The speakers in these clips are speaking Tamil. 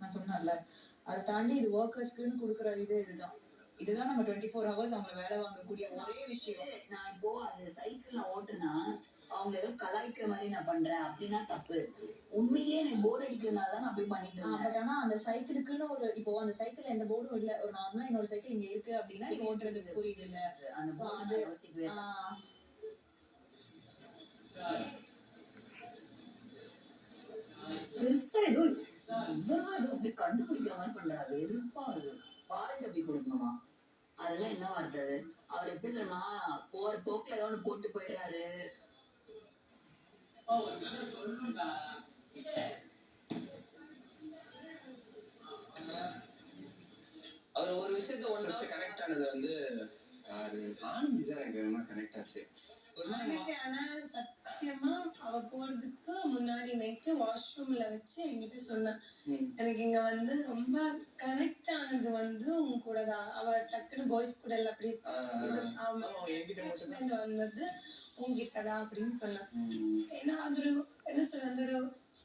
நான் சொன்னேன்ல. அதை தாண்டி இது ஒர்க்கர்ஸ்க்குன்னு கொடுக்குற இதுதான். இதுதான் நம்ம 24 ஹவர்ஸ் அவங்கள வேலை வாங்கக்கூடிய ஒரே விஷயம். நான் இப்போ அது சைக்கிள் ஓட்டுனா அவங்க ஏதோ கலாய்க்கிற மாதிரி நான் பண்றேன் அப்படின்னா தப்பு. உண்மையிலேயே எனக்கு போர் அடிக்கிறதுனால தான் நான் போய் பண்ணிட்டு இருக்கேன். பட் ஆனா அந்த சைக்கிளுக்குன்னு ஒரு இப்போ அந்த சைக்கிள் எந்த போர்டும் இல்ல, ஒரு நார்மலா இன்னொரு சைக்கிள் இங்க இருக்கு அப்படின்னா நீங்க ஓட்டுறதுக்கு புரியுது இல்ல. அந்த போர்டு யோசிக்கவே பெருசா ஏதோ இவரெல்லாம் ஏதோ அப்படி கண்டுபிடிக்கிற மாதிரி பண்றாரு. வெறுப்பா வருது. பால் டப்பி கொடுக்கணுமா? அதெல்லாம் என்ன வார்த்தை? அவர் எப்படி தெரியுமா போற போக்குல ஏதோ ஒண்ணு போட்டு போயிடுறாரு. அவர் ஒரு விஷயத்த ஒன்று கனெக்ட் ஆனது வந்து ஆனந்தி தான் எனக்கு கனெக்ட் ஆச்சு. ஆனா சத்தியமா அவ போறதுக்கு முன்னாடி நைட்டு வாஷ்ரூம்ல வச்சு என்கிட்ட சொன்னா, எனக்கு இங்க வந்து ரொம்ப கனெக்ட் ஆனது வந்து உங்க கூட தான். அவ டக்குன்னு பாய்ஸ் கூட எல்லாம் அப்படி வந்தது உங்ககிட்ட தான் அப்படின்னு சொன்னா. ஏன்னா அது ஒரு என்ன சொல்ற அந்த ஒரு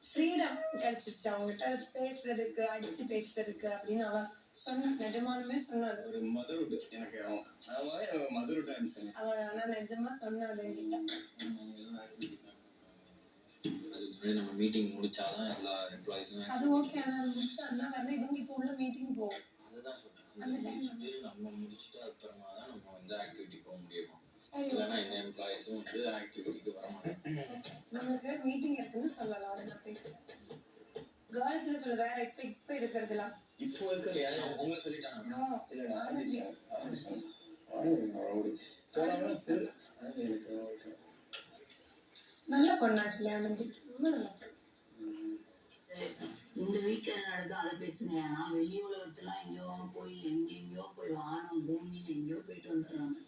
ஃப்ரீடம் கிடைச்சிருச்சு அவங்ககிட்ட பேசுறதுக்கு, அடிச்சு பேசுறதுக்கு அப்படின்னு அவ சொன்ன. நிஜமானுமே சொன்னாது. ஒரு மதுருடு எனக்கு மதுருடு அவ ஆனா நிஜமா சொன்னாது என்கிட்ட. அதுக்கு நம்ம மீட்டிங் முடிச்சாதான் எல்லா எம்ப்ளாயிஸும் அது ஓகே. ஆனா அது முடிச்சா அண்ணா வரல, இவங்க இப்போ உள்ள மீட்டிங் போகும். அதுதான் சொன்னேன். நம்ம முடிச்சுட்டு அப்புறமா தான் நம்ம வந்து ஆக்டிவிட்டி போக முடியும். இல்லைன்னா இந்த எம்ப்ளாயிஸும் வந்து ஆக்டிவிட்டிக்கு வர மாட்டாங்க. நமக்கு மீட்டிங் இருக்குன்னு சொல்லலாம். அதை நான் பேசுறேன். கேர்ள்ஸ்ல சொல்ல வேற இப்ப இருக்கிறதுல இப்போ இருக்கிற அவங்க சொல்லிட்டாங்க. நல்ல பொண்ணாச்சுல ஆனந்தி, ரொம்ப நல்ல பொண்ணு. இந்த வீட்டுல நடந்தா அதை பேசுனேன். நான் வெளி உலகத்துல எங்கேயோ போய் எங்கெங்கயோ போய் வானம் பூமின்னு எங்கேயோ போயிட்டு வந்துடுறாங்க.